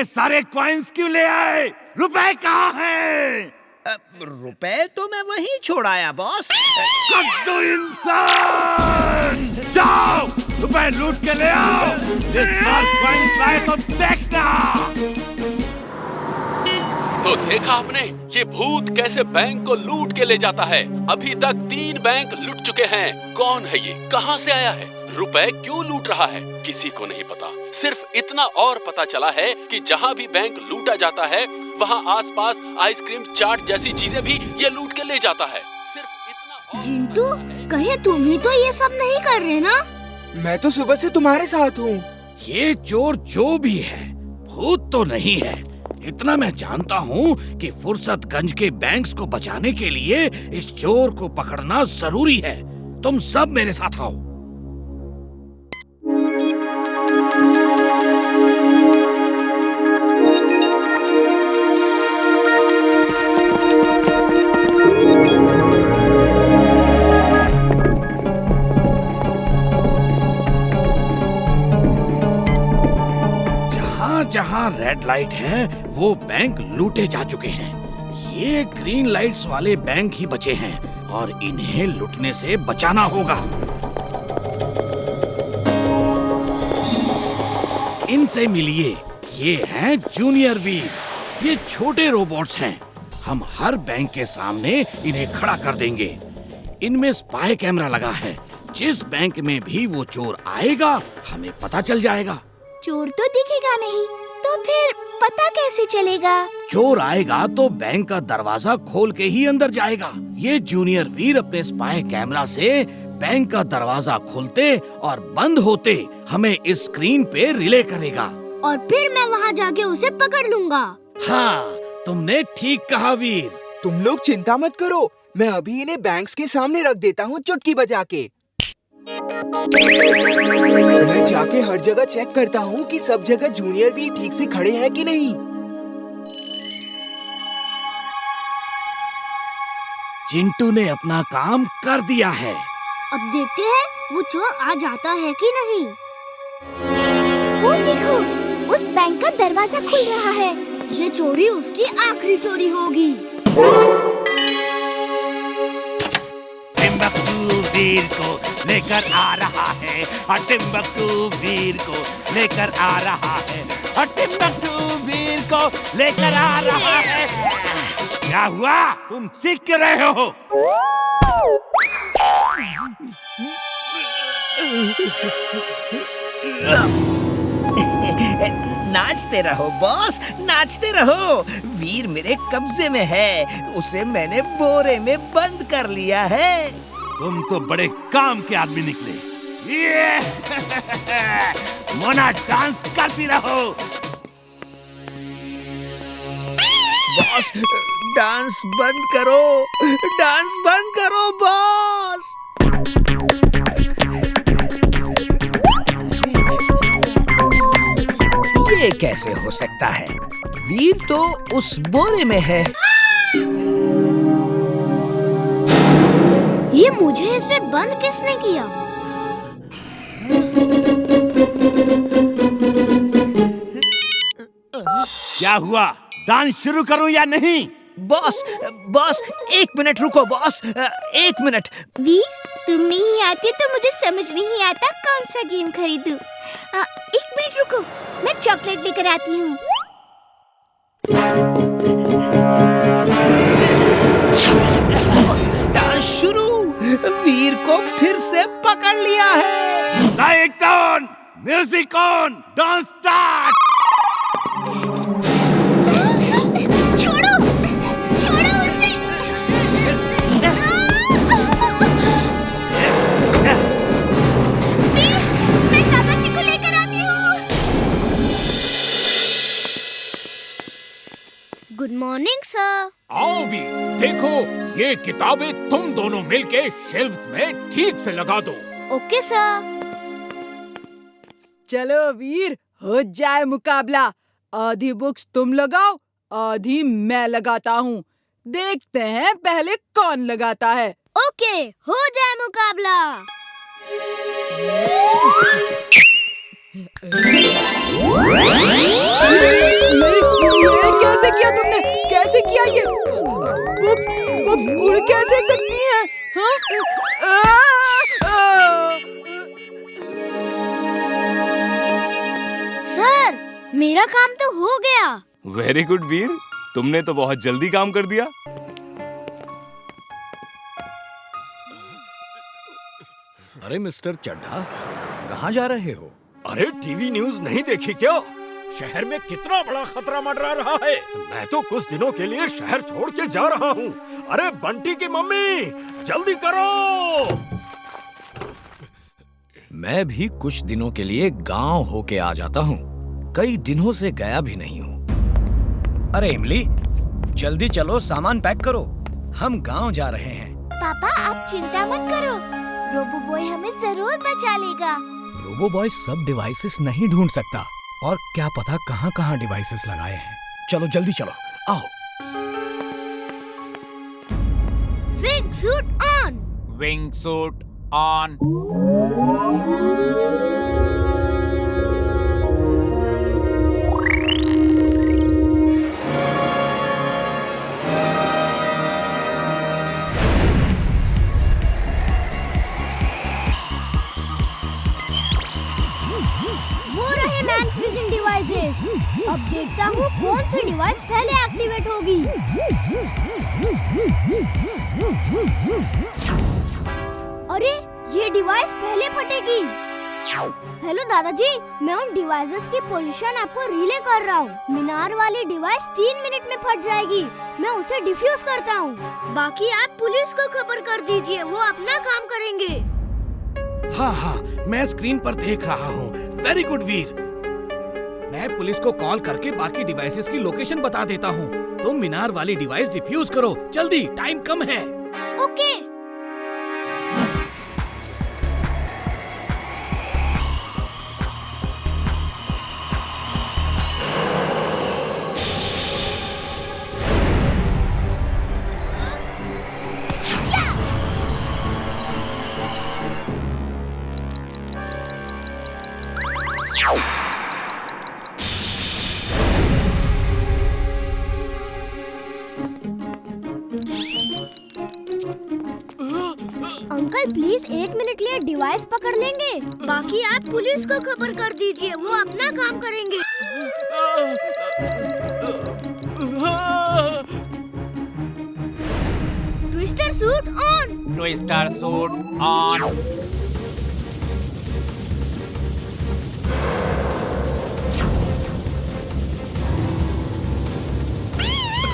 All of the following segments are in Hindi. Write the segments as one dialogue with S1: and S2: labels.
S1: इतने सारे कॉइन्स क्यों ले आए? रुपए कहाँ हैं?
S2: रुपए तो मैं वहीं छोड़ आया बॉस।
S1: कद्दू इंसान! जाओ, रुपए लूट के ले आओ। इस बार कॉइन्स लाए तो देखना।
S3: तो देखा आपने, ये भूत कैसे बैंक को लूट के ले जाता है। अभी तक 3 बैंक लूट चुके हैं। कौन है ये, कहां से आया है, रुपए क्यों लूट रहा है, किसी को नहीं पता। सिर्फ इतना और पता चला है कि जहां भी बैंक लूटा जाता है वहां आसपास आइसक्रीम, चाट जैसी चीजें भी ये लूट के ले जाता है। सिर्फ इतना।
S4: जिंटू, कहीं तुम ही तो ये सब नहीं कर रहे ना?
S5: मैं तो सुबह से तुम्हारे साथ हूँ।
S1: ये चोर जो भी है, भूत तो नहीं है। इतना मैं जानता हूँ कि फुर्सतगंज के बैंक्स को बचाने के लिए इस चोर को पकड़ना जरूरी है। तुम सब मेरे साथ आओ। जहाँ रेड लाइट है वो बैंक लूटे जा चुके हैं। ये ग्रीन लाइट्स वाले बैंक ही बचे हैं और इन्हें लूटने से बचाना होगा। इनसे मिलिए, ये हैं जूनियर वीर। ये छोटे रोबोट्स हैं। हम हर बैंक के सामने इन्हें खड़ा कर देंगे। इनमें स्पाई कैमरा लगा है। जिस बैंक में भी वो चोर आएगा हमें पता चल जाएगा।
S4: चोर तो दिखेगा नहीं, तो फिर पता कैसे चलेगा?
S1: चोर आएगा तो बैंक का दरवाजा खोल के ही अंदर जाएगा। ये जूनियर वीर अपने स्पाई कैमरा से बैंक का दरवाजा खोलते और बंद होते हमें इस स्क्रीन पे रिले करेगा।
S4: और फिर मैं वहाँ जाके उसे पकड़ लूंगा।
S1: हाँ, तुमने ठीक कहा वीर।
S5: तुम लोग चिंता मत करो, मैं अभी इन्हें बैंक्स के सामने रख देता हूँ चुटकी बजा के। मैं जाके हर जगह चेक करता हूँ कि सब जगह जूनियर वीर ठीक से खड़े हैं कि नहीं।
S1: चिंटू ने अपना काम कर दिया है।
S4: अब देखते हैं वो चोर आ जाता है कि नहीं। वो देखो, उस बैंक का दरवाजा खुल रहा है। ये चोरी उसकी आखिरी चोरी होगी।
S1: टिम्बकटू वीर को लेकर आ रहा है और टिम्बकटू वीर को लेकर आ रहा है और टिम्बकटू वीर को लेकर आ रहा है। क्या हुआ? तुम चीख क्यों रहे हो?
S2: नाचते रहो बॉस, नाचते रहो। वीर मेरे कब्जे में है, उसे मैंने बोरे में बंद कर लिया है।
S1: तुम तो बड़े काम के आदमी निकले। ये मोना डांस करती रहो।
S2: बॉस, डांस बंद करो, डांस बंद करो बॉस। ये कैसे हो सकता है? वीर तो उस बोरे में है।
S4: ये मुझे इसमें बंद किसने किया?
S1: क्या हुआ? डांस शुरू करूं या नहीं?
S2: बॉस, बॉस 1 मिनट रुको बॉस, 1 मिनट।
S4: वीर, तुम नहीं आते तो मुझे समझ नहीं आता कौन सा गेम खरीदूं। 1 मिनट रुको, मैं चॉकलेट लेकर आती हूँ।
S2: बॉस, डांस शुरू। वीर को फिर से पकड़ लिया है।
S1: Light on, music on, dance start.
S4: छोड़ो, छोड़ो उसे। वीर, मैं दादाजी को लेकर आती हूँ। Good morning sir.
S6: आओ वीर, देखो ये किताबें तुम दोनों मिलके शेल्फ्स में ठीक से लगा दो।
S4: Okay sir.
S7: चलो वीर, हो जाए मुकाबला। आधी बुक्स तुम लगाओ, आधी मैं लगाता हूँ। देखते हैं पहले कौन लगाता है।
S4: ओके, हो जाए मुकाबला।
S7: ये कैसे किया तुमने? कैसे किया ये? बुक्स बुक्स उड़ कैसे सकती हैं? हाँ?
S4: सर, मेरा काम तो हो गया।
S8: वेरी गुड वीर, तुमने तो बहुत जल्दी काम कर दिया।
S1: अरे मिस्टर चड्ढा, कहाँ जा रहे हो?
S9: अरे टीवी न्यूज़ नहीं देखी क्या? शहर में कितना बड़ा खतरा मंडरा रहा है। मैं तो कुछ दिनों के लिए शहर छोड़ के जा रहा हूँ। अरे बंटी की मम्मी, जल्दी करो।
S1: मैं भी कुछ दिनों के लिए गांव होके आ जाता हूँ। कई दिनों से गया भी नहीं हूँ। अरे इमली, जल्दी चलो, सामान पैक करो, हम गांव जा रहे हैं।
S4: पापा, आप चिंता मत करो, रोबो बॉय हमें जरूर बचा लेगा।
S1: रोबो बॉय सब डिवाइसेस नहीं ढूंढ सकता, और क्या पता कहाँ-कहाँ डिवाइसेस लगाए हैं। चलो जल्दी चलो, आओ।
S4: Wing suit on.
S6: Wing suit on.
S4: अब देखता हूँ कौन सी डिवाइस पहले एक्टिवेट होगी। अरे ये डिवाइस पहले फटेगी। हेलो दादाजी, मैं उन डिवाइसेस की पोजीशन आपको रिले कर रहा हूँ। मीनार वाली डिवाइस 3 मिनट में फट जाएगी। मैं उसे डिफ्यूज करता हूँ। बाकी आप पुलिस को खबर कर दीजिए, वो अपना काम करेंगे।
S1: हाँ हाँ, मैं स्क्रीन पर देख रहा हूँ। वेरी गुड वीर। मैं पुलिस को कॉल करके बाकी डिवाइसेस की लोकेशन बता देता हूँ। तुम मीनार वाली डिवाइस डिफ्यूज करो, जल्दी, टाइम कम है।
S4: ओके। अंकल प्लीज 1 मिनट लिए डिवाइस पकड़ लेंगे। बाकी आप पुलिस को खबर कर दीजिए, वो अपना काम करेंगे। Twister suit on.
S6: Twister suit on.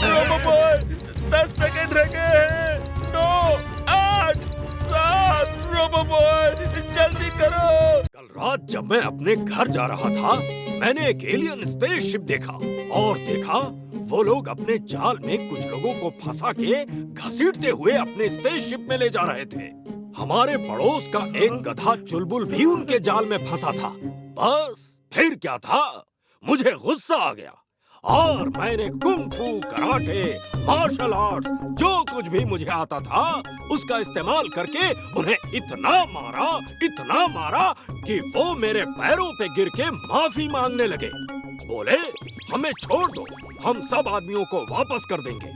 S9: Robo boy, 10 second रह गए हैं। 9, 8, 7, रोबो बॉय, जल्दी करो। कल रात जब मैं अपने घर जा रहा था, मैंने एक एलियन स्पेसशिप देखा और देखा वो लोग अपने जाल में कुछ लोगों को फंसा के घसीटते हुए अपने स्पेसशिप में ले जा रहे थे। हमारे पड़ोस का एक गधा चुलबुल भी उनके जाल में फंसा था। बस फिर क्या था, मुझे गुस्सा आ गया और मैंने कुंग-फू, कराटे, मार्शल आर्ट्स, जो कुछ भी मुझे आता था उसका इस्तेमाल करके उन्हें इतना मारा कि वो मेरे पैरों पे गिर के माफी मांगने लगे। बोले, हमें छोड़ दो, हम सब आदमियों को वापस कर देंगे।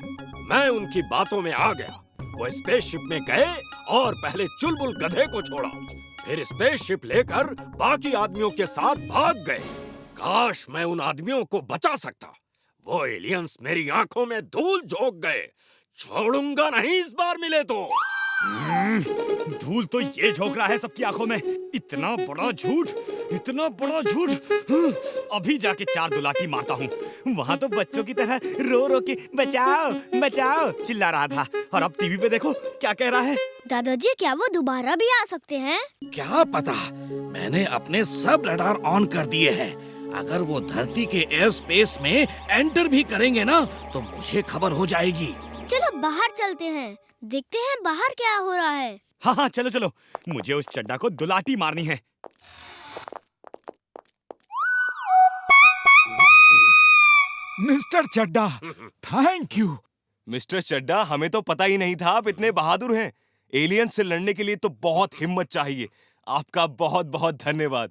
S9: मैं उनकी बातों में आ गया। वो स्पेसशिप में गए और पहले चुलबुल गधे को छोड़ा, फिर स्पेसशिप लेकर बाकी आदमियों के साथ भाग गए। काश मैं उन आदमियों को बचा सकता। वो एलियंस मेरी आंखों में धूल झोंक गए। छोड़ूंगा नहीं इस बार मिले तो।
S10: धूल तो ये झोंक रहा है सबकी आंखों में। इतना बड़ा झूठ, इतना बड़ा झूठ। अभी जाके 4 दुलाटी मारता हूँ। वहाँ तो बच्चों की तरह रो रो के बचाओ बचाओ चिल्ला रहा था, और अब टीवी पे देखो क्या कह रहा है।
S4: दादाजी, क्या वो दोबारा भी आ सकते हैं?
S1: क्या पता, मैंने अपने सब रडार ऑन कर दिए हैं। अगर वो धरती के एयर स्पेस में एंटर भी करेंगे ना, तो मुझे खबर हो जाएगी।
S4: चलो बाहर चलते हैं, देखते हैं बाहर क्या हो रहा है।
S10: हाँ हाँ, चलो चलो, मुझे उस चड्डा को दुलाटी मारनी है।
S6: Mister Chadda, thank you.
S8: Mister Chadda, हमें तो पता ही नहीं था आप इतने बहादुर हैं। एलियन से लड़ने के लिए तो बहुत हिम्मत चाहिए। आपका बहुत बहुत धन्यवाद।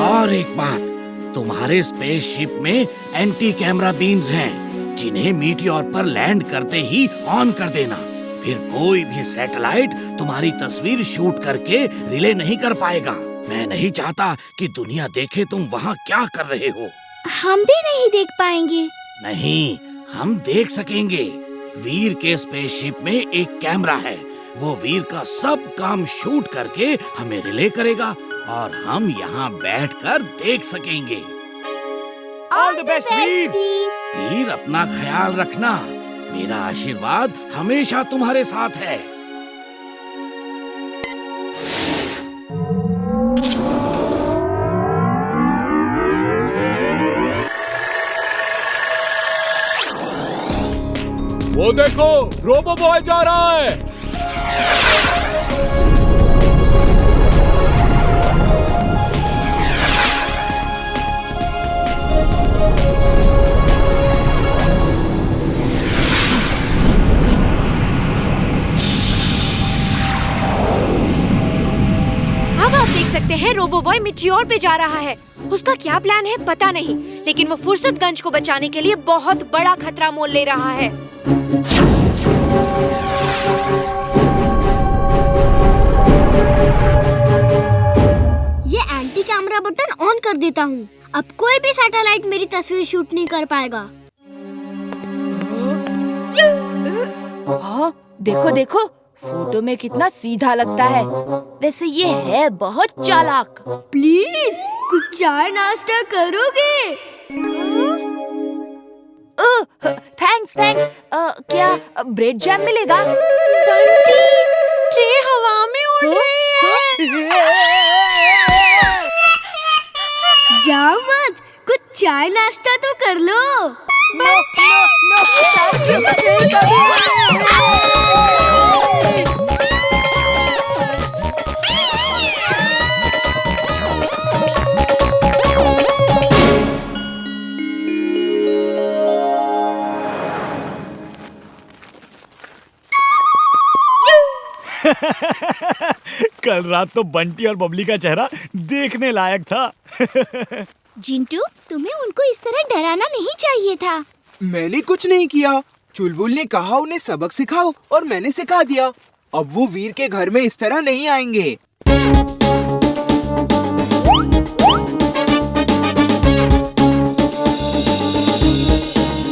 S1: और एक बात, तुम्हारे स्पेसशिप में एंटी कैमरा बीम्स हैं, जिन्हें मीटियोर पर लैंड करते ही ऑन कर देना। फिर कोई भी सैटेलाइट तुम्हारी तस्वीर शूट करके रिले नहीं कर पाएगा। मैं नहीं चाहता कि दुनिया देखे तुम वहाँ क्या कर रहे हो।
S11: हम भी नहीं देख पाएंगे।
S1: नहीं, हम देख सकेंगे। वीर के स्पेसशिप में एक कैमरा है, वो वीर का सब काम शूट करके हमें रिले करेगा और हम यहाँ बैठकर देख सकेंगे।
S5: ऑल द बेस्ट वीर।
S1: वीर, अपना ख्याल रखना। मेरा आशीर्वाद हमेशा तुम्हारे साथ है।
S6: वो देखो, रोबो बॉय जा रहा है।
S12: अब आप देख सकते हैं रोबो बॉय मीटियोर पे जा रहा है। उसका क्या प्लान है पता नहीं, लेकिन वो फुर्सतगंज को बचाने के लिए बहुत बड़ा खतरा मोल ले रहा है।
S4: ये एंटी कैमरा बटन ऑन कर देता हूँ। अब कोई भी सैटेलाइट मेरी तस्वीर शूट नहीं कर पाएगा।
S7: हाँ, देखो देखो, फोटो में कितना सीधा लगता है। वैसे ये है बहुत चालाक।
S4: प्लीज कुछ चाय नाश्ता करोगे?
S7: Thanks thanks. क्या ब्रेड जैम मिलेगा?
S12: बंटी, ट्रे हवा में उड़ रही है।
S4: जाओ मत, कुछ चाय नाश्ता तो कर लो।
S10: कल रात तो बंटी और बबली का चेहरा देखने लायक था।
S11: जिंटू, तुम्हें उनको इस तरह डराना नहीं चाहिए था।
S5: मैंने कुछ नहीं किया। चुलबुल ने कहा उन्हें सबक सिखाओ और मैंने सिखा दिया। अब वो वीर के घर में इस तरह नहीं आएंगे।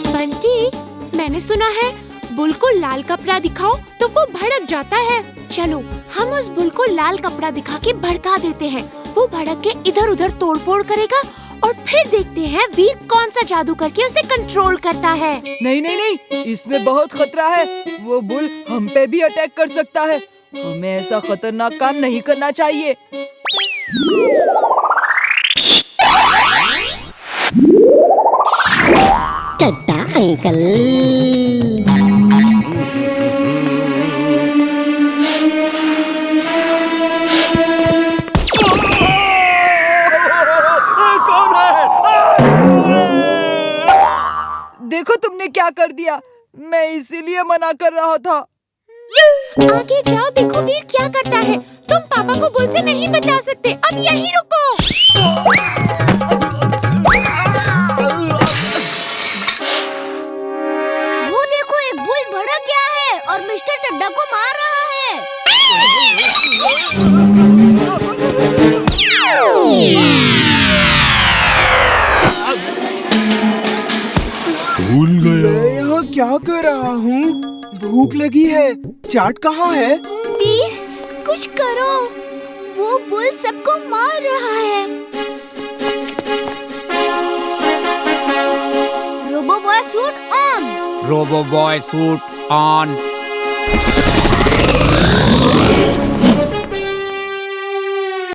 S12: बंटी, मैंने सुना है बुल को लाल कपड़ा दिखाओ तो वो भड़क जाता है। चलो हम उस बुल को लाल कपड़ा दिखा के भड़का देते हैं। वो भड़क के इधर उधर तोड़फोड़ करेगा और फिर देखते हैं वीर कौन सा जादू करके उसे कंट्रोल करता है।
S7: नहीं नहीं नहीं, इसमें बहुत खतरा है। वो बुल हम पे भी अटैक कर सकता है। हमें ऐसा खतरनाक काम नहीं करना चाहिए।
S13: टट्टा अंकल।
S7: देखो तुमने क्या कर दिया। मैं इसीलिए मना कर रहा था।
S12: आगे जाओ, देखो वीर क्या करता है। तुम पापा को बुल से नहीं बचा सकते, अब यहीं रुको।
S4: वो देखो, एक बुल भड़क गया है और मिस्टर चड्डा को मार रहा है।
S5: भूल गया। मैं यहाँ क्या कर रहा हूँ? भूख लगी है। चाट कहाँ है?
S11: वीर, कुछ करो। वो बुल सबको मार रहा है।
S4: Robo boy suit on.
S14: Robo boy suit on.